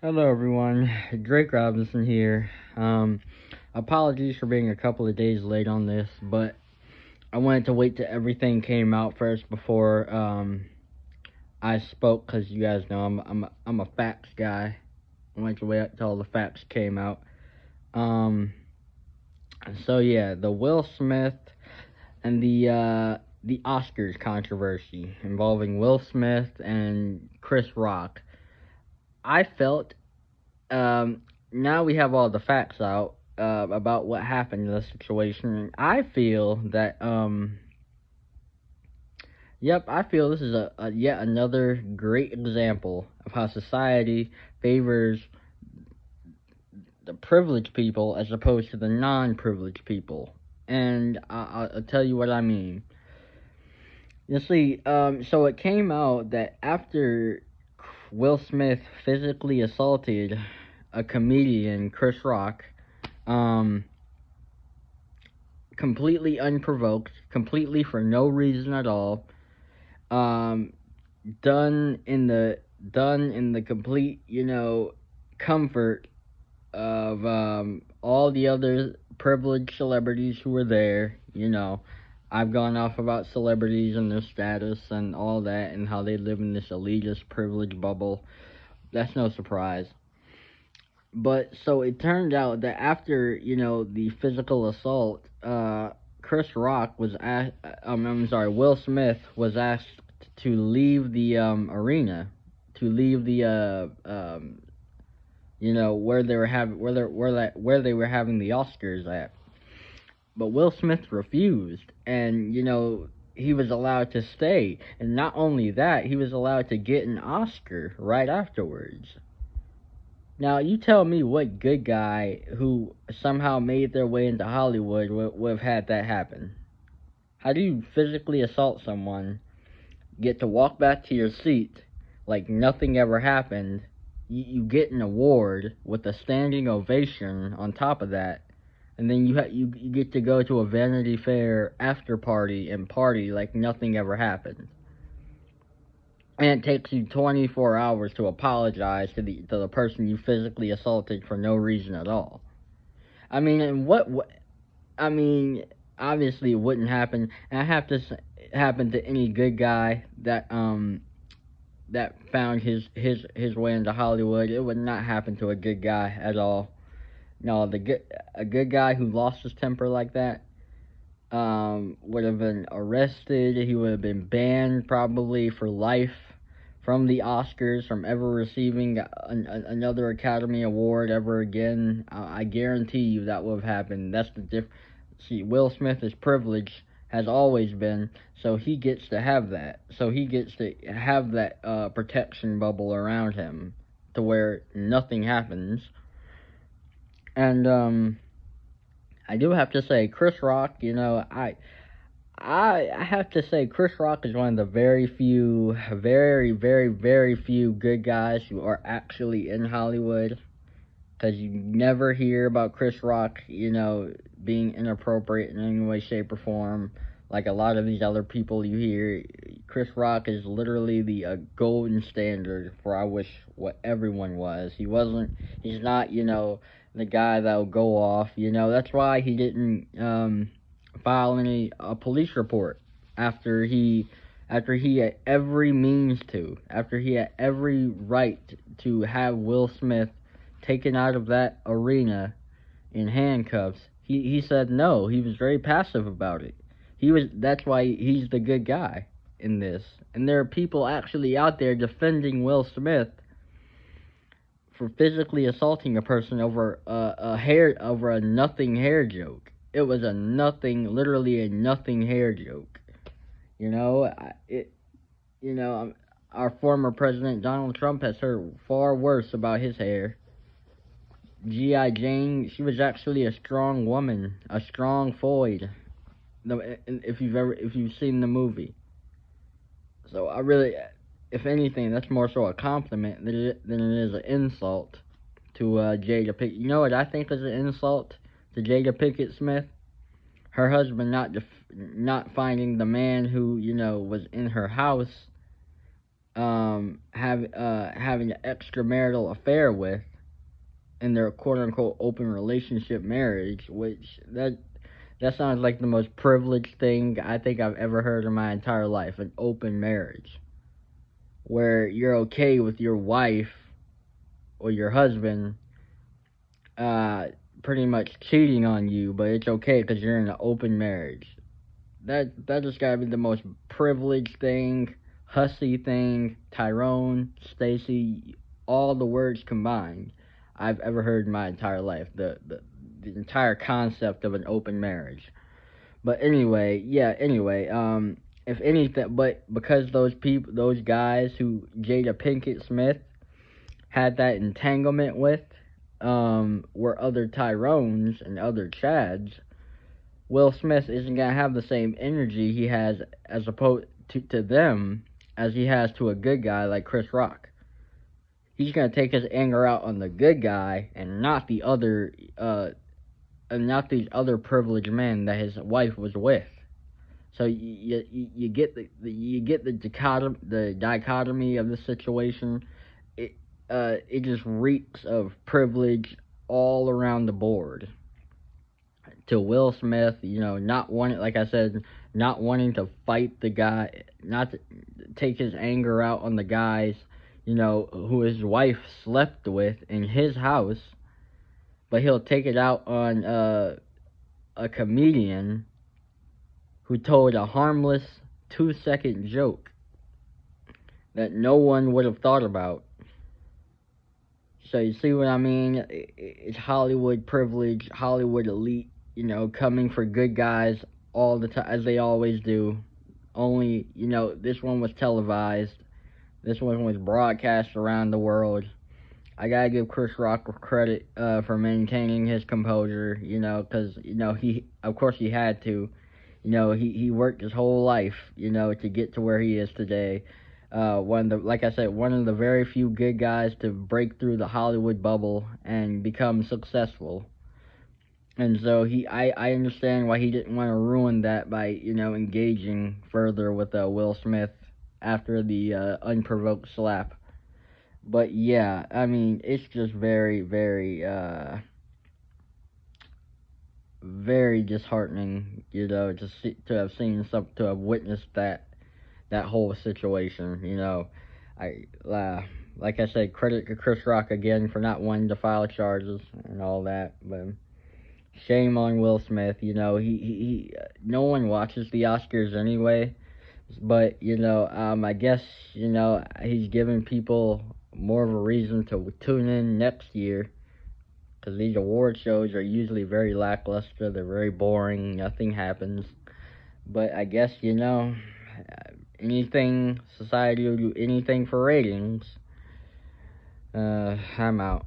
Hello, everyone. Drake Robinson here. Apologies for being a couple of days late on this, but I wanted to wait till everything came out first before I spoke, because you guys know I'm a facts guy. I wanted to wait till all the facts came out. Um, so yeah, the Will Smith and the Oscars controversy involving Will Smith and Chris Rock. I felt now we have all the facts out about what happened in this situation. I feel that I feel this is a yet another great example of how society favors the privileged people as opposed to the non-privileged people. And I'll tell you what I mean. You see, so it came out that after Will Smith physically assaulted a comedian, Chris Rock, um, completely unprovoked, completely for no reason at all, um, done in the complete, comfort of all the other privileged celebrities who were there. I've gone off about celebrities and their status and all that and how they live in this elitist privileged bubble. That's no surprise. But so it turned out that after the physical assault, Chris Rock was asked. I'm sorry, Will Smith was asked to leave the arena, to leave the where they were having where they were having the Oscars at. But Will Smith refused, and he was allowed to stay, and not only that, he was allowed to get an Oscar right afterwards. Now, you tell me what good guy who somehow made their way into Hollywood would have had that happen. How do you physically assault someone, get to walk back to your seat like nothing ever happened, you get an award with a standing ovation on top of that, and then you get to go to a Vanity Fair after party and party like nothing ever happened? And it takes you 24 hours to apologize to the person you physically assaulted for no reason at all. I mean, and what I mean, obviously it wouldn't happen. And I have to happen to any good guy that found his way into Hollywood. It would not happen to a good guy at all. No, a good guy who lost his temper like that would have been arrested. He would have been banned probably for life from the Oscars, from ever receiving another Academy Award ever again. I guarantee you that would have happened. That's the difference. See, Will Smith is privileged, has always been, so he gets to have that. So he gets to have that protection bubble around him to where nothing happens. And I do have to say, Chris Rock, I have to say Chris Rock is one of the very few, very, very, very few good guys who are actually in Hollywood. Because you never hear about Chris Rock, being inappropriate in any way, shape, or form. Like a lot of these other people you hear, Chris Rock is literally the golden standard for I wish what everyone was. He's not, the guy that'll go off. That's why he didn't file any police report after he had every means to, after he had every right to have Will Smith taken out of that arena in handcuffs. He said no. He was very passive about it. That's why he's the good guy in this. And there are people actually out there defending Will Smith for physically assaulting a person over a nothing hair joke. It was literally a nothing hair joke. You know, it. Our former president Donald Trump has heard far worse about his hair. G.I. Jane, she was actually a strong woman, a strong Floyd. If you've seen the movie, so I really, if anything, that's more so a compliment than it is an insult to Jada Pickett. You know what I think is an insult to Jada Pickett Smith? Her husband not finding the man who was in her house having an extramarital affair with in their quote unquote open relationship marriage, which that sounds like the most privileged thing I think I've ever heard in my entire life. An open marriage where you're okay with your wife or your husband uh pretty much cheating on you, but it's okay because you're in an open marriage. That just gotta be the most privileged thing, hussy thing, Tyrone, Stacy, all the words combined I've ever heard in my entire life. The entire concept of an open marriage. But anyway, yeah. Anyway, if anything, but because those guys who Jada Pinkett Smith had that entanglement with, were other Tyrones and other Chads, Will Smith isn't gonna have the same energy he has as opposed to them as he has to a good guy like Chris Rock. He's gonna take his anger out on the good guy and not the other, and not these other privileged men that his wife was with. So you get the dichotomy of the situation. It just reeks of privilege all around the board. To Will Smith, not wanting, like I said, not wanting to fight the guy, not to take his anger out on the guys, who his wife slept with in his house, but he'll take it out on a comedian who told a harmless 2-second joke that no one would have thought about. So you see what I mean? It's Hollywood privilege, Hollywood elite, coming for good guys all the time, as they always do. Only, this one was televised. This one was broadcast around the world. I gotta give Chris Rock credit for maintaining his composure, because, of course he had to. He worked his whole life, to get to where he is today. Like I said, one of the very few good guys to break through the Hollywood bubble and become successful. And so I understand why he didn't want to ruin that by, engaging further with Will Smith after the unprovoked slap. But yeah, I mean, it's just very, very, very disheartening, to have witnessed that whole situation. Like I said, credit to Chris Rock again for not wanting to file charges and all that, but shame on Will Smith. No one watches the Oscars anyway, but I guess he's giving people more of a reason to tune in next year. Because these award shows are usually very lackluster, they're very boring, nothing happens. But I guess, anything, society will do anything for ratings. I'm out.